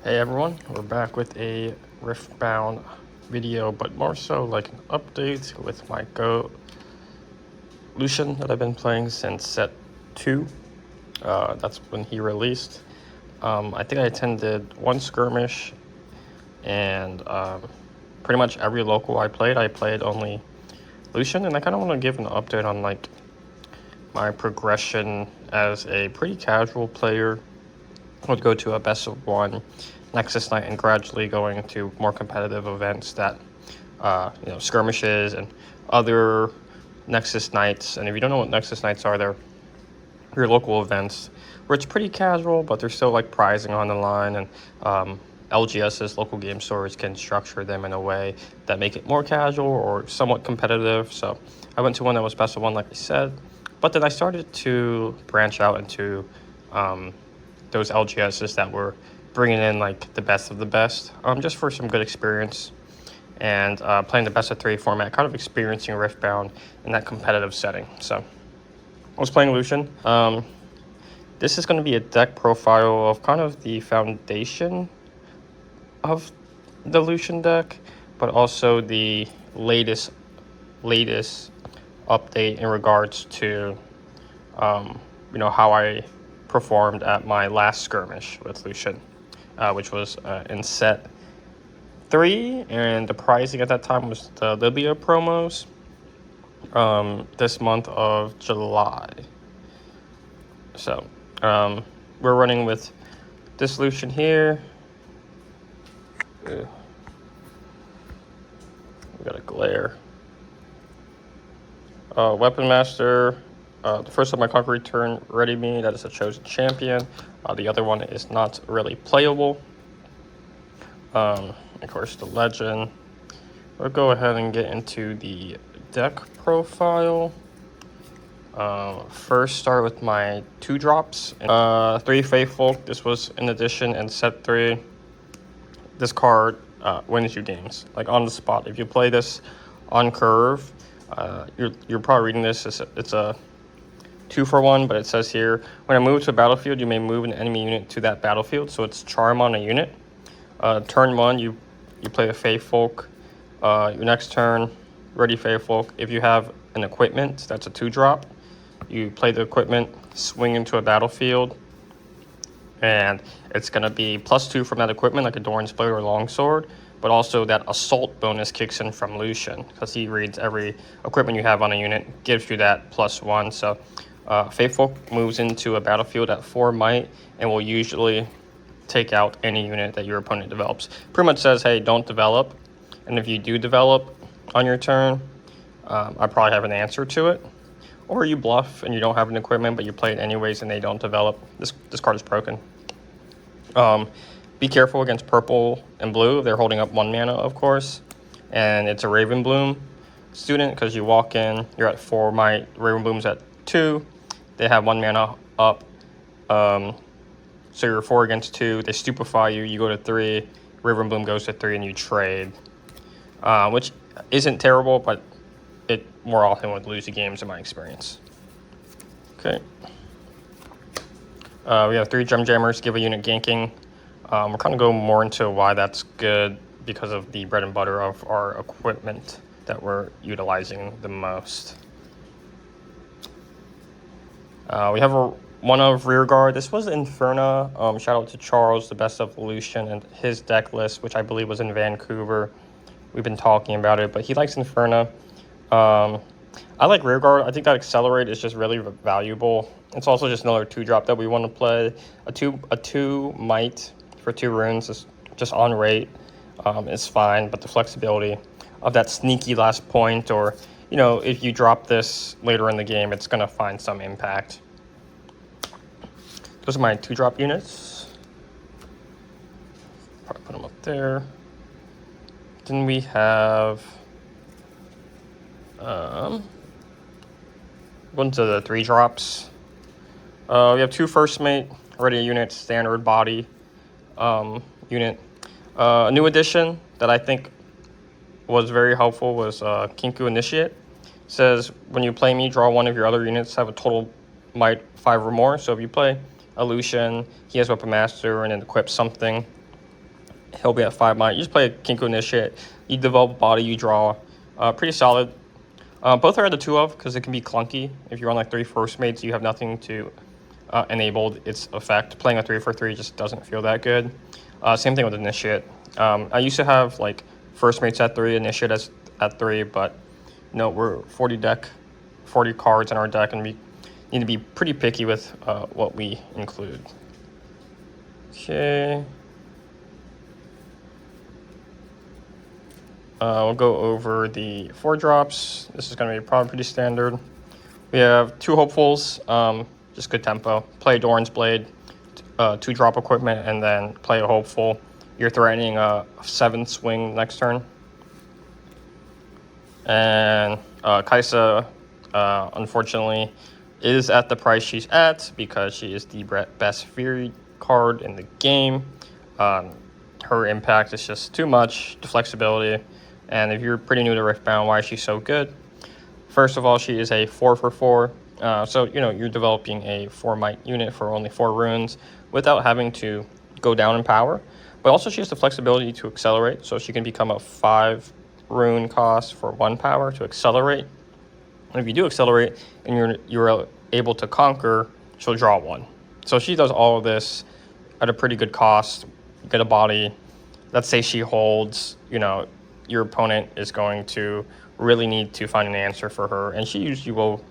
Hey everyone, we're back with a Riftbound video, but more so like an update with my Lucian that I've been playing since set 2. That's when he released. I think I attended one skirmish, and pretty much every local I played only Lucian, and I kind of want to give an update on like my progression as a pretty casual player. Would go to a best of 1 Nexus night and gradually going into more competitive events that skirmishes and other Nexus nights. And if you don't know what Nexus nights are, they're your local events where it's pretty casual, but there's still like prizing on the line, and LGS's local game stores can structure them in a way that make it more casual or somewhat competitive. So I went to one that was best of 1, like I said, but then I started to branch out into those LGSs that were bringing in like the best of the best, just for some good experience, and playing the best of 3 format, kind of experiencing Riftbound in that competitive setting. So I was playing Lucian. This is going to be a deck profile of kind of the foundation of the Lucian deck, but also the latest update in regards to how I performed at my last skirmish with Lucian, which was in set 3, and the pricing at that time was the Libya promos this month of July. So we're running with this Lucian here. We got a glare. Weapon Master. The first of my conquer return ready me, that is a chosen champion. The other one is not really playable. Of course, the legend. We'll go ahead and get into the deck profile. First, start with my 2 drops. 3 Faithful. This was in addition in set 3. This card wins you games, like on the spot. If you play this on curve, you're probably reading this. It's a 2-for-1, but it says here, when I move to a battlefield, you may move an enemy unit to that battlefield. So it's charm on a unit. Turn 1, you play a Faithfolk. Your next turn, ready Faithfolk. If you have an equipment, that's a 2-drop. You play the equipment, swing into a battlefield, and it's going to be +2 from that equipment, like a Doran's Blade or Longsword, but also that assault bonus kicks in from Lucian, because he reads every equipment you have on a unit, gives you that +1. So Faithful moves into a battlefield at 4 might and will usually take out any unit that your opponent develops. Pretty much says, hey, don't develop. And if you do develop on your turn, I probably have an answer to it. Or you bluff and you don't have an equipment, but you play it anyways and they don't develop. This card is broken. Be careful against purple and blue. They're holding up 1 mana, of course. And it's a Ravenbloom student, because you walk in, you're at 4 might, Ravenbloom's at 2. They have 1 mana up. So you're 4 against 2. They stupefy you. You go to 3. Ravenbloom goes to 3, and you trade, which isn't terrible, but it more often would lose you games in my experience. Okay. We have 3 Gem Jammers, give a unit ganking. We're kind of going more into why that's good because of the bread and butter of our equipment that we're utilizing the most. We have one of Rearguard. This was Inferna. Shout out to Charles, the best of Lucian, and his deck list, which I believe was in Vancouver. We've been talking about it, but he likes Inferna. I like Rearguard. I think that Accelerate is just really valuable. It's also just another 2-drop that we want to play. A 2 might for 2 runes is just on rate. Is fine, but the flexibility of that sneaky last point, or if you drop this later in the game, it's gonna find some impact. Those are my 2-drop units. Probably put them up there. Then we have going to the 3 drops. We have 2 First Mate, ready unit, standard body unit. A new addition that I think was very helpful was Kinku Initiate. Says when you play me, draw 1 of your other units, have a total might 5 or more. So if you play a Lucian, he has Weapon Master, and then equip something He'll be at 5 might. You just play a Kinko Initiate. You develop body, you draw. Pretty solid. Both are at the 2 of because it can be clunky. If you're on like 3 first mates, you have nothing to enable its effect. Playing a 3 for 3 just doesn't feel that good. Same thing with Initiate. I used to have like first mates at 3, Initiate at 3, but no, we're 40 cards in our deck, and we need to be pretty picky with what we include. Okay. We'll go over the 4 drops. This is going to be probably pretty standard. We have 2 hopefuls, just good tempo. Play Doran's Blade, 2 drop equipment, and then play a hopeful. You're threatening a 7 swing next turn. And Kaisa, unfortunately, is at the price she's at because she is the best Fury card in the game. Her impact is just too much, the flexibility. And if you're pretty new to Riftbound, why is she so good? First of all, she is a 4 for 4. So, you're developing a 4 might unit for only 4 runes without having to go down in power. But also she has the flexibility to accelerate, so she can become a 5 rune cost for 1 power to accelerate. And if you do accelerate and you're able to conquer, she'll draw 1. So she does all of this at a pretty good cost. You get a body. Let's say she holds, your opponent is going to really need to find an answer for her, and she usually will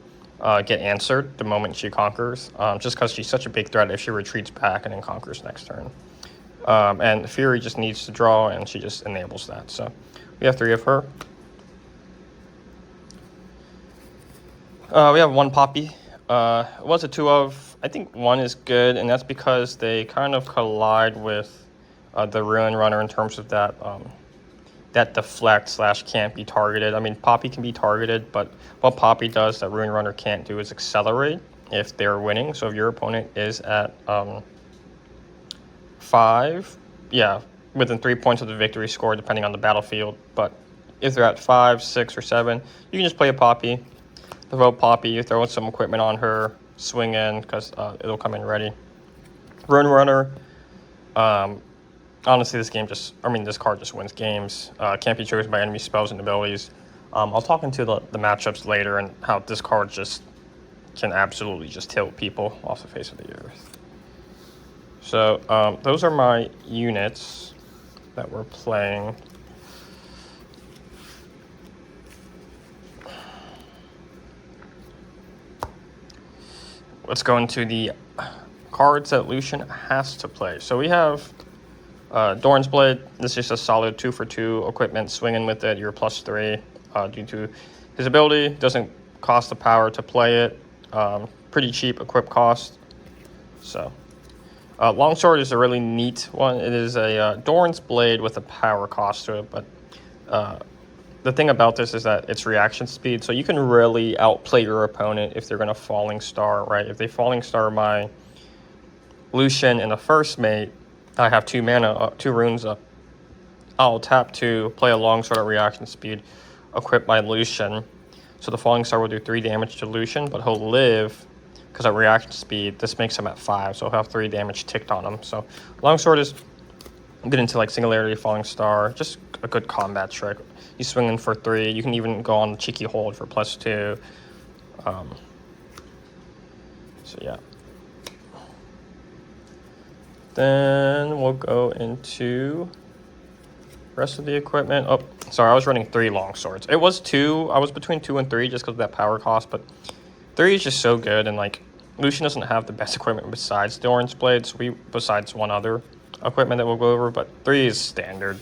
get answered the moment she conquers, just because she's such a big threat if she retreats back and then conquers next turn. And Fury just needs to draw, and she just enables that. So we have 3 of her. We have 1 Poppy. It was a 2 of. I think 1 is good, and that's because they kind of collide with the Ruin Runner in terms of that that deflect / can't be targeted. I mean, Poppy can be targeted, but what Poppy does that Ruin Runner can't do is accelerate if they're winning. So if your opponent is at 5, within 3 points of the victory score, depending on the battlefield. But if they're at 5, 6, or 7, you can just play a Poppy. Devote Poppy, you throw some equipment on her, swing in, because it'll come in ready. Ruin Runner, honestly, this card just wins games. Can't be chosen by enemy spells and abilities. I'll talk into the matchups later and how this card just can absolutely just tilt people off the face of the earth. So those are my units that we're playing. Let's go into the cards that Lucian has to play. So we have Doran's Blade. This is just a solid 2 for 2 equipment. Swinging with it, you're +3 due to his ability. Doesn't cost the power to play it. Pretty cheap equip cost. So Longsword is a really neat one. It is a Doran's Blade with a power cost to it, but the thing about this is that it's reaction speed, so you can really outplay your opponent if they're going to Falling Star, right? If they Falling Star my Lucian in the first mate, I have 2 mana, 2 runes up. I'll tap 2, play a Longsword at reaction speed, equip my Lucian. So the Falling Star will do 3 damage to Lucian, but he'll live because at reaction speed, this makes him at 5, so he'll have 3 damage ticked on him. So Longsword is good into like Singularity, Falling Star, just a good combat trick. You swing in for 3. You can even go on Cheeky Hold for +2. So yeah. Then we'll go into rest of the equipment. Oh, sorry, I was running 3 Longswords. It was 2. I was between 2 and 3 just because of that power cost, but 3 is just so good, and like Lucian doesn't have the best equipment besides Doran's Blade, so besides one other equipment that we'll go over, but 3 is standard.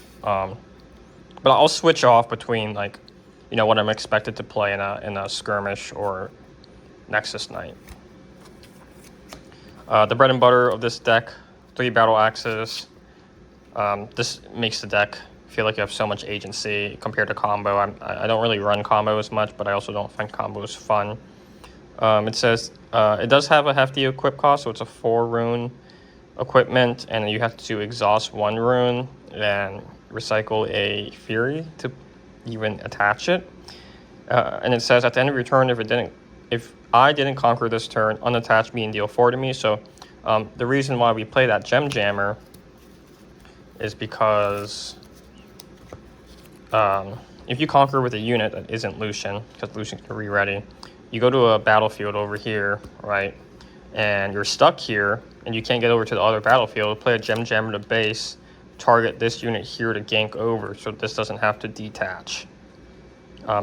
But I'll switch off between like, what I'm expected to play in a skirmish or Nexus Knight. The bread and butter of this deck, 3 battle axes. This makes the deck feel like you have so much agency compared to combo. I don't really run combo as much, but I also don't find combos fun. It says it does have a hefty equip cost, so it's a 4 rune equipment, and you have to exhaust 1 rune and recycle a Fury to even attach it. And it says at the end of your turn, if I didn't conquer this turn, unattach me and deal 4 to me. So the reason why we play that Gem Jammer is because if you conquer with a unit that isn't Lucian, because Lucian can re-ready, you go to a battlefield over here, right? And you're stuck here, and you can't get over to the other battlefield. Play a gem jammer to base, target this unit here to gank over, so this doesn't have to detach.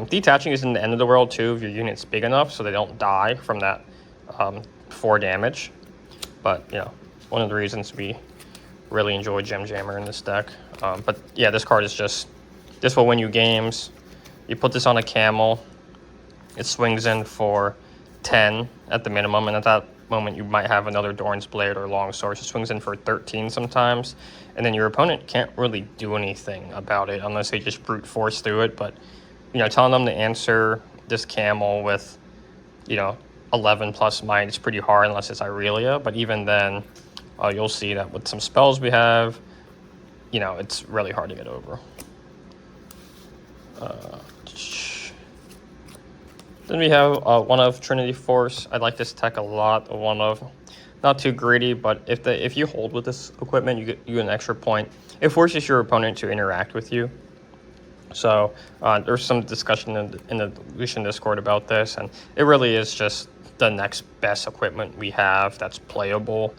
Detaching isn't the end of the world too if your unit's big enough, so they don't die from that 4 damage. But you know, one of the reasons we really enjoy gem jammer in this deck. But yeah, this card is just, this will win you games. You put this on a camel, it swings in for 10 at the minimum, and at that moment you might have another Doran's Blade or Longsword. It swings in for 13 sometimes, and then your opponent can't really do anything about it unless they just brute force through it. But you know, telling them to answer this camel with, you know, 11 plus might is pretty hard unless it's Irelia. But even then, you'll see that with some spells we have, you know, it's really hard to get over. Then we have one of Trinity Force. I like this tech a lot. One of, not too greedy, but if you hold with this equipment, you get an extra point. It forces your opponent to interact with you. So there's some discussion in the Lucian Discord about this, and it really is just the next best equipment we have that's playable.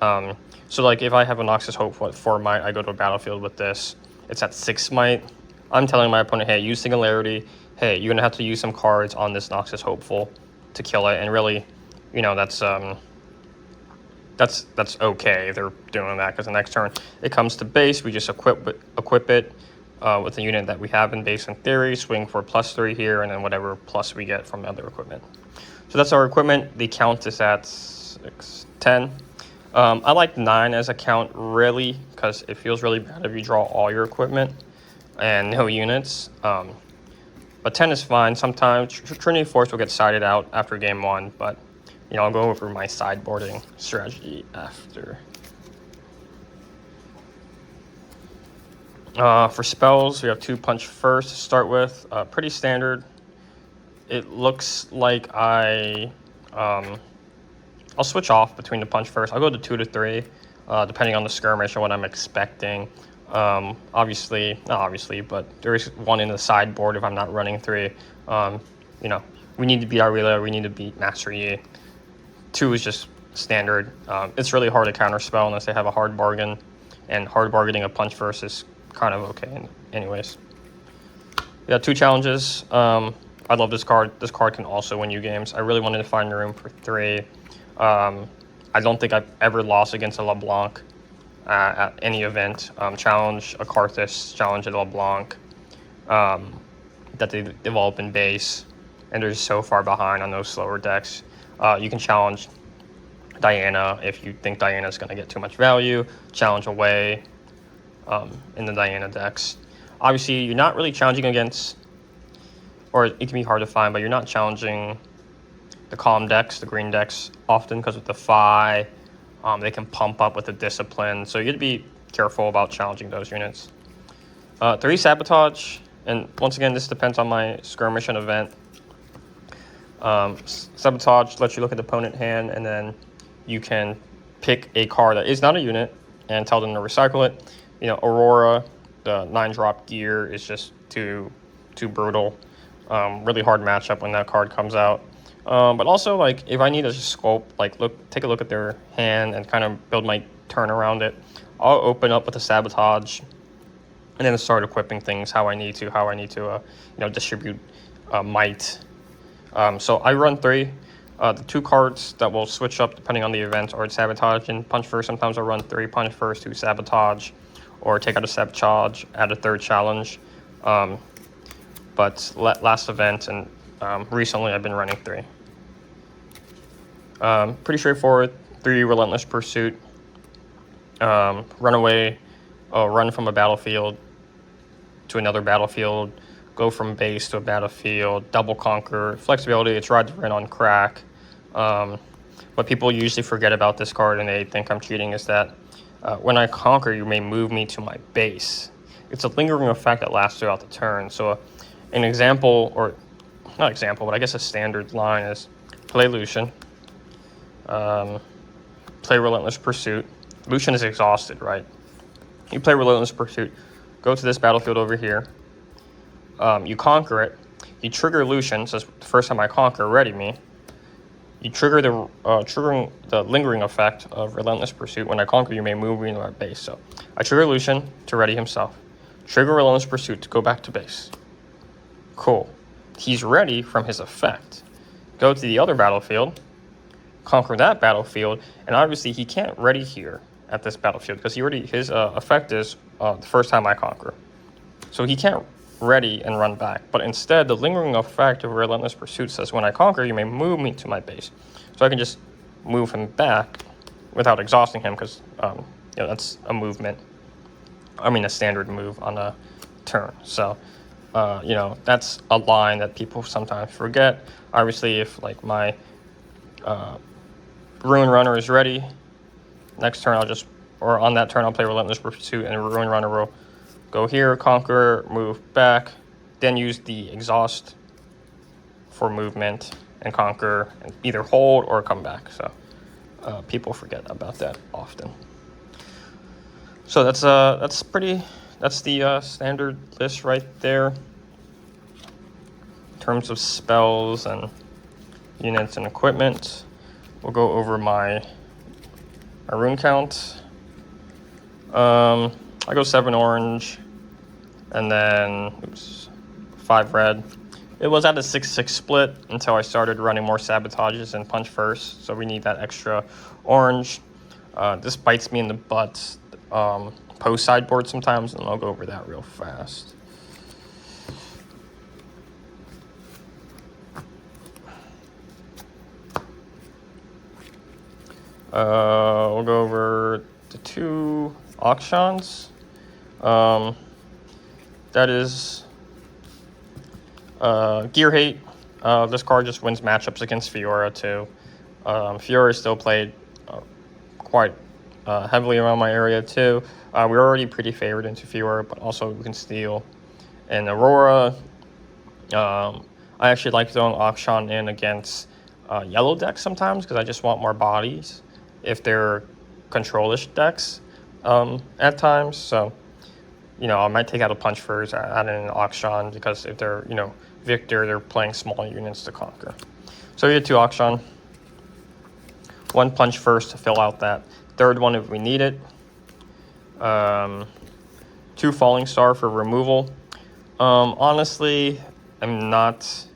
So like if I have a Noxus Hope at 4 might, I go to a battlefield with this. It's at 6 might. I'm telling my opponent, hey, use Singularity. Hey, you're gonna have to use some cards on this Noxus Hopeful to kill it, and really, you know, that's okay. They're doing that because the next turn it comes to base, we just equip it with a unit that we have in base in theory. Swing for +3 here, and then whatever plus we get from other equipment. So that's our equipment. The count is at 6, 10. I like 9 as a count really because it feels really bad if you draw all your equipment and no units. But 10 is fine. Sometimes Trinity Force will get sided out after game 1, but you know, I'll go over my sideboarding strategy after. For spells, we have 2 Punch First to start with. Pretty standard. It looks like I'll switch off between the Punch First. I'll go to 2 to 3, depending on the skirmish and what I'm expecting. Obviously, not obviously, but there is 1 in the sideboard if I'm not running 3. You know, we need to beat Irelia, we need to beat Master Yi. 2 is just standard. It's really hard to counterspell unless they have a hard bargain, and hard bargaining a Punch First is kind of okay anyways. We got 2 challenges. I love this card. This card can also win you games. I really wanted to find room for 3. I don't think I've ever lost against a LeBlanc at any event. Challenge a Karthus, challenge a LeBlanc that they develop in base, and they're so far behind on those slower decks. You can challenge Diana if you think Diana's going to get too much value. Challenge away in the Diana decks. Obviously, you're not really challenging against, or it can be hard to find, but you're not challenging the calm decks, the green decks, often because with the Phi, they can pump up with the Discipline, so you have to be careful about challenging those units. 3 Sabotage, and once again, this depends on my skirmish and event. Sabotage lets you look at the opponent hand, and then you can pick a card that is not a unit and tell them to recycle it. You know, Aurora, the 9-drop gear, is just too brutal. Really hard matchup when that card comes out. But also, like, if I need to sculpt, like, take a look at their hand and kind of build my turn around it, I'll open up with a Sabotage and then start equipping things how I need to you know, distribute might. So I run 3. The 2 cards that will switch up depending on the event are Sabotage and Punch First. Sometimes I'll run 3 Punch First, 2 Sabotage, or take out a Sabotage, add a 3rd challenge. But last event and recently I've been running 3. Pretty straightforward. 3 Relentless Pursuit. Run away, run from a battlefield to another battlefield, go from base to a battlefield, double conquer, flexibility. It's Ride to Win on crack. What people usually forget about this card and they think I'm cheating is that when I conquer, you may move me to my base. It's a lingering effect that lasts throughout the turn. So an example, or not example, but I guess a standard line is play Lucian, play Relentless Pursuit. Lucian is exhausted, right? You play Relentless Pursuit. Go to this battlefield over here. You conquer it. You trigger Lucian. So the first time I conquer, ready me. You trigger the triggering the lingering effect of Relentless Pursuit. When I conquer, you may move me to my base. So I trigger Lucian to ready himself. Trigger Relentless Pursuit to go back to base. Cool. He's ready from his effect. Go to the other battlefield. Conquer that battlefield, and obviously he can't ready here at this battlefield because his effect is the first time I conquer. So he can't ready and run back. But instead, the lingering effect of Relentless Pursuit says, when I conquer, you may move me to my base. So I can just move him back without exhausting him because that's a movement. I mean, a standard move on a turn. So, that's a line that people sometimes forget. Obviously, if like my Ruin Runner is ready, next turn on that turn I'll play Relentless Pursuit, and Ruin Runner will go here, conquer, move back, then use the exhaust for movement and conquer, and either hold or come back. So people forget about that often. So that's the standard list right there in terms of spells and units and equipment. We'll go over my rune count. I go 7 orange, and then 5 red. It was at a 6-6 split until I started running more sabotages and punch first, so we need that extra orange. This bites me in the butt post sideboard sometimes, and I'll go over that real fast. We'll go over the 2 auctions. That is Gear Hate. This card just wins matchups against Fiora too. Fiora is still played quite heavily around my area too. We're already pretty favored into Fiora, but also we can steal. And Aurora, I actually like throwing Auction in against yellow decks sometimes because I just want more bodies if they're control-ish decks at times. So, I might take out a punch first, add in an Auction, because if they're, Victor, they're playing small units to conquer. So we get 2 Auction, 1 punch first to fill out that third one if we need it. 2 Falling Star for removal. Honestly, I'm not...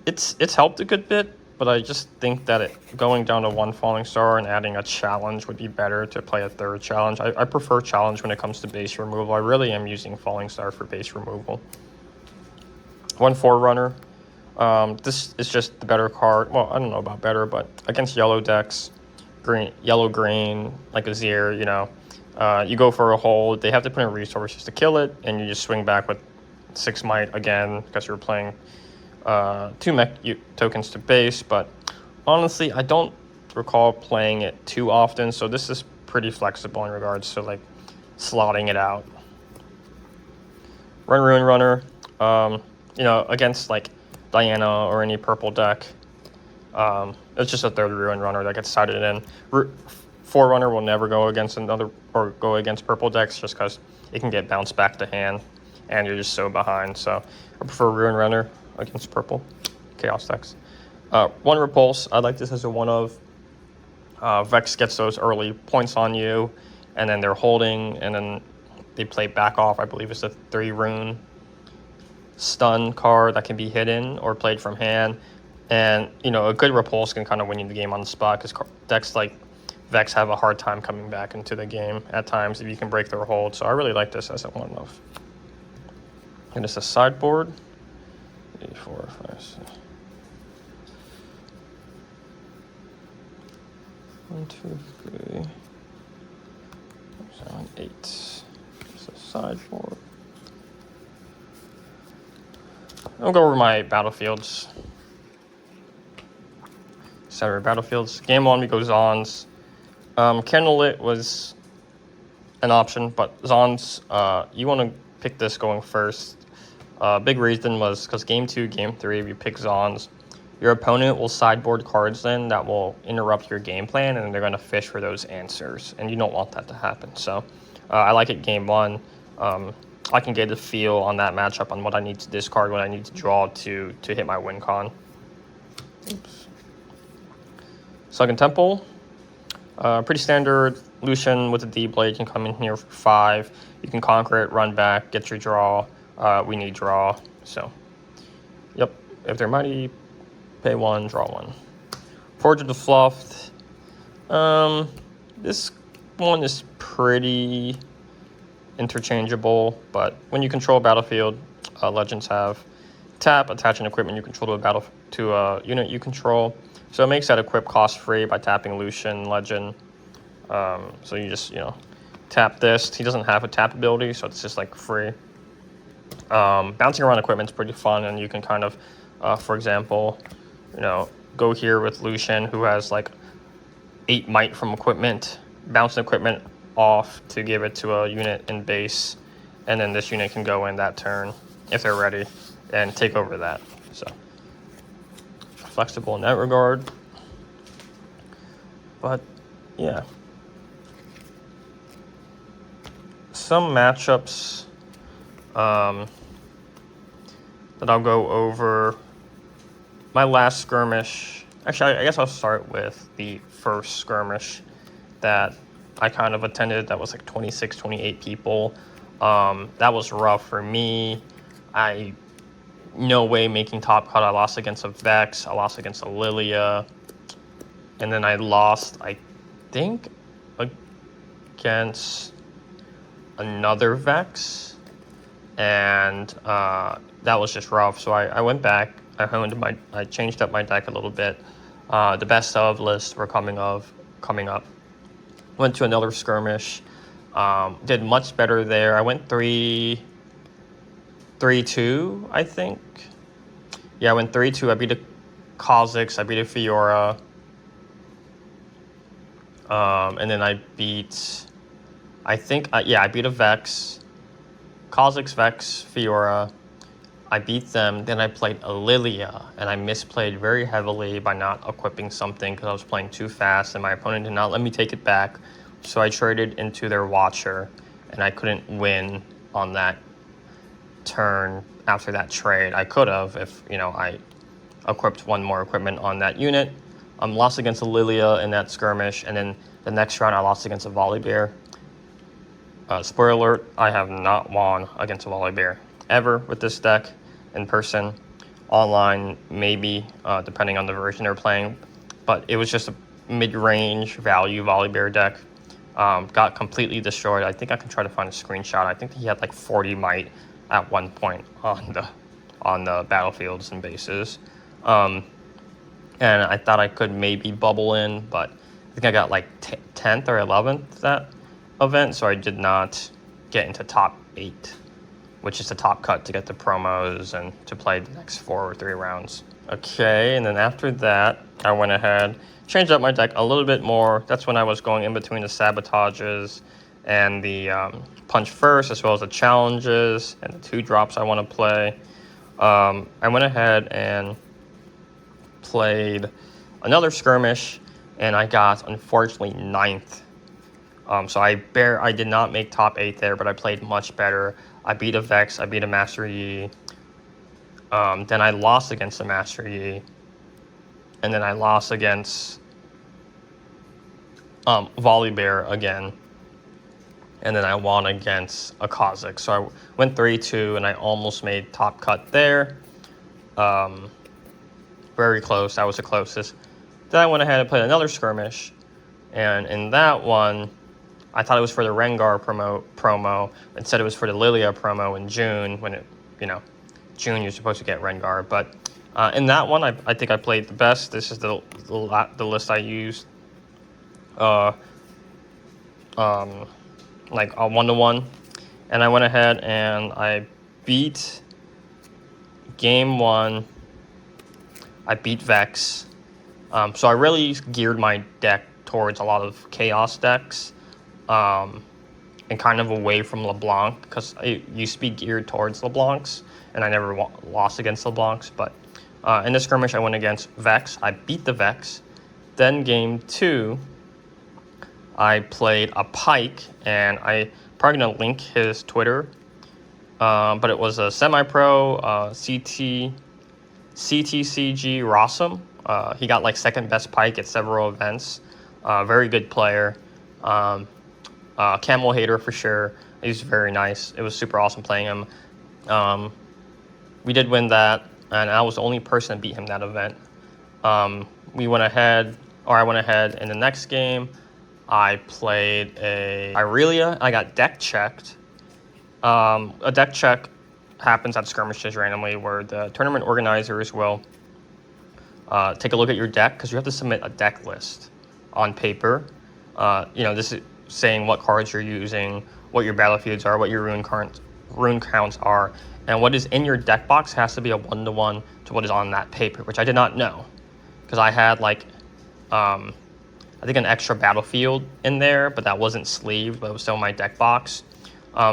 It's helped a good bit, but I just think that going down to 1 Falling Star and adding a challenge would be better to play a third challenge. I prefer challenge when it comes to base removal. I really am using Falling Star for base removal. 1 Forerunner. This is just the better card. Well, I don't know about better, but against yellow decks, yellow-green, like Azir, you go for a hold. They have to put in resources to kill it, and you just swing back with 6 might again because you're playing 2 mech tokens to base. But honestly, I don't recall playing it too often, so this is pretty flexible in regards to like slotting it out. Ruin Runner, against like Diana or any purple deck, it's just a third Ruin Runner that gets sided in. Forerunner will never go against purple decks just because it can get bounced back to hand, and you're just so behind. So I prefer Ruin Runner against purple chaos decks. 1 Repulse. I like this as a 1 of. Vex gets those early points on you, and then they're holding, and then they play back off. I believe it's a 3 rune stun card that can be hidden or played from hand. And, a good Repulse can kind of win you the game on the spot because decks like Vex have a hard time coming back into the game at times if you can break their hold. So I really like this as a 1 of. And it's a sideboard. 3, 4, 5, 6. 1, 2, 3, 7, 8. It's a sideboard. I'll go over my battlefields. Center battlefields. Game 1, we go Zons. Candlelit was an option, but Zons, you want to pick this going first. Big reason was because Game 2, Game 3, if you pick Zons, your opponent will sideboard cards in that will interrupt your game plan, and they're going to fish for those answers, and you don't want that to happen. So I like it game one. I can get a feel on that matchup on what I need to discard, what I need to draw to hit my win con. Oops. Second Temple. Pretty standard. Lucian with a D-Blade can come in here for 5. You can conquer it, run back, get your draw. We need draw. So, yep. If they're mighty, pay 1, draw 1. Forge of the Fluffed. This one is pretty interchangeable, but when you control a battlefield, legends have tap, attach an equipment you control to a unit you control. So it makes that equip cost free by tapping Lucian legend. So you just, tap this. He doesn't have a tap ability, so it's just like free. Bouncing around equipment is pretty fun, and you can kind of, for example, go here with Lucian, who has like 8 might from equipment, bounce an equipment off to give it to a unit in base, and then this unit can go in that turn if they're ready and take over that. So flexible in that regard. But yeah, some matchups that I'll go over. My last skirmish, actually I guess I'll start with the first skirmish that I kind of attended. That was like 26, 28 people. That was rough for me. No way making top cut. I lost against a Vex. I lost against a Lilia. And then I lost, I think, against another Vex. And that was just rough. So I went back. I changed up my deck a little bit. The best of lists were coming up. Went to another skirmish. Did much better there. I went 3-2, I think. Yeah, I went 3-2. I beat a Kha'Zix. I beat a Fiora. And then I beat, I beat a Vex. Kha'Zix, Vex, Fiora. I beat them. Then I played a Lilia, and I misplayed very heavily by not equipping something because I was playing too fast, and my opponent did not let me take it back. So I traded into their Watcher, and I couldn't win on that turn after that trade. I could have if, I equipped one more equipment on that unit. Lost against a Lilia in that skirmish, and then the next round I lost against a Volibear. Spoiler alert, I have not won against a Volibear ever with this deck in person. Online, maybe, depending on the version they're playing. But it was just a mid-range value Volibear deck. Got completely destroyed. I think I can try to find a screenshot. I think he had like 40 might at one point on the battlefields and bases. And I thought I could maybe bubble in, but I think I got like 10th or 11th that event, so I did not get into top 8, which is the top cut to get the promos and to play the next 4 or 3 rounds. Okay, and then after that, I went ahead, changed up my deck a little bit more. That's when I was going in between the sabotages and the punch first, as well as the challenges and the 2 drops I want to play. I went ahead and played another skirmish, and I got, unfortunately, 9th. So I did not make top 8 there, but I played much better. I beat a Vex, I beat a Master Yi. Then I lost against the Master Yi. And then I lost against Volibear again. And then I won against a Kha'Zix. So I went 3-2, and I almost made top cut there. Very close. That was the closest. Then I went ahead and played another skirmish. And in that one, I thought it was for the Rengar promo. Instead, it was for the Lilia promo in June, when June you're supposed to get Rengar. But in that one, I think I played the best. This is the list I used. Like a 1-to-1. And I went ahead and I beat game 1. I beat Vex. So I really geared my deck towards a lot of Chaos decks. And kind of away from LeBlanc, because it used to be geared towards LeBlancs, and I never lost against LeBlancs. But in this skirmish, I went against Vex. I beat the Vex. Then game 2, I played a Pike, and I probably gonna link his Twitter. But it was a semi-pro CTCG Rossum. He got like second best Pike at several events. Very good player. Camel hater for sure. He's very nice. It was super awesome playing him. We did win that, and I was the only person to beat him that event. We went ahead, or I went ahead in the next game. I played a Irelia. I got deck checked. A deck check happens at skirmishes randomly, where the tournament organizers will take a look at your deck, because you have to submit a deck list on paper. This is saying what cards you're using, what your battlefields are, what your rune counts are, and what is in your deck box has to be a 1-to-1 to what is on that paper, which I did not know, because I had like I think an extra battlefield in there, but that wasn't sleeved, but it was still in my deck box.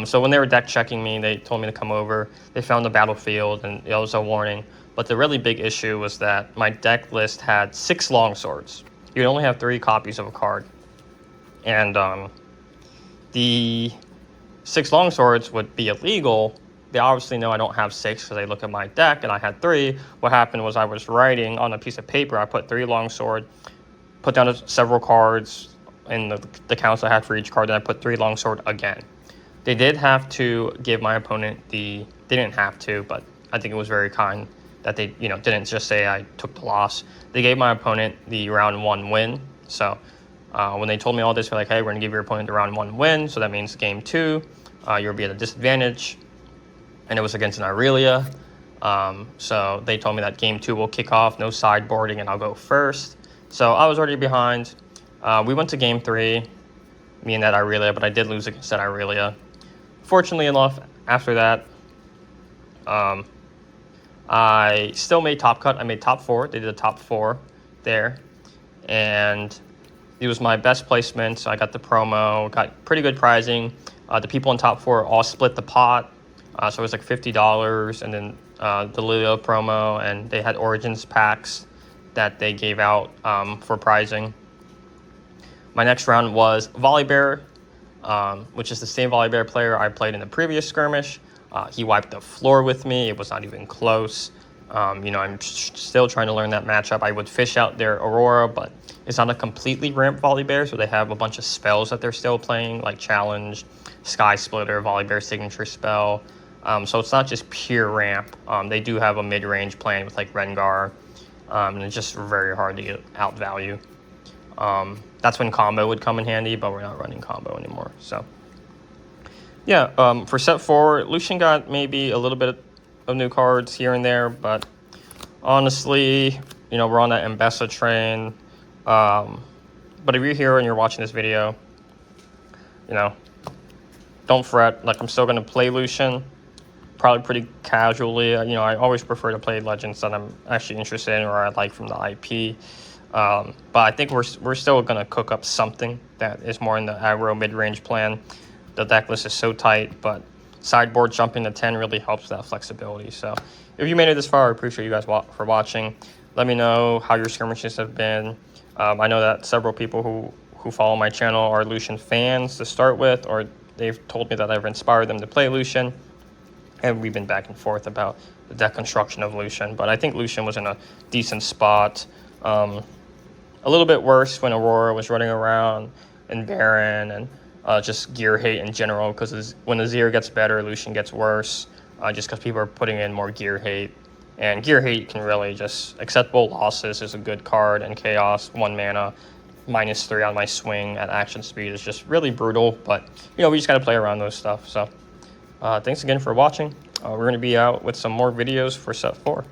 So when they were deck checking me, they told me to come over. They found the battlefield, and it was a warning. But the really big issue was that my deck list had 6 longswords. You could only have 3 copies of a card. And the 6 longswords would be illegal. They obviously know I don't have 6 because they look at my deck, and I had 3. What happened was I was writing on a piece of paper. I put 3 longsword, put down several cards in the counts I had for each card, and I put 3 longsword again. They did have to give my opponent they didn't have to, but I think it was very kind that they, didn't just say I took the loss. They gave my opponent the round 1 win. So when they told me all this, they're like, hey, we're gonna give your opponent the round 1 win. So that means game 2, you'll be at a disadvantage. And it was against an Irelia. So they told me that game 2 will kick off, no sideboarding, and I'll go first. So I was already behind. We went to game 3, me and that Irelia, but I did lose against that Irelia. Fortunately enough, after that, I still made top cut. I made top 4. They did a top 4 there. And it was my best placement. So I got the promo, got pretty good prizing. The people in top 4 all split the pot. So it was like $50. And then the Lilo promo, and they had Origins packs that they gave out for prizing. My next round was Volibear, which is the same Volibear player I played in the previous skirmish. He wiped the floor with me. It was not even close. I'm still trying to learn that matchup. I would fish out their Aurora, but it's not a completely ramped Volibear, so they have a bunch of spells that they're still playing, like Challenge, Sky Splitter, Volibear Signature Spell. So it's not just pure ramp. They do have a mid-range plan with like Rengar, and it's just very hard to get out value. That's when combo would come in handy, but we're not running combo anymore. So yeah, for set 4, Lucian got maybe a little bit of new cards here and there, but honestly, we're on that Mbessa train. But if you're here and you're watching this video, don't fret. Like, I'm still going to play Lucian, probably pretty casually. I always prefer to play Legends that I'm actually interested in or I like from the IP. But I think we're still going to cook up something that is more in the aggro mid-range plan. The deck list is so tight, but sideboard jumping to 10 really helps that flexibility. So if you made it this far, I appreciate you guys for watching. Let me know how your skirmishes have been. I know that several people who follow my channel are Lucian fans to start with, or they've told me that I've inspired them to play Lucian. And we've been back and forth about the deck construction of Lucian. But I think Lucian was in a decent spot. A little bit worse when Aurora was running around, and Baron, and just gear hate in general, because when Azir gets better, Lucian gets worse, just because people are putting in more gear hate. And gear hate can really just, acceptable losses is a good card, and Chaos, 1 mana, -3 on my swing at action speed is just really brutal, but we just got to play around those stuff. So thanks again for watching. We're going to be out with some more videos for set 4.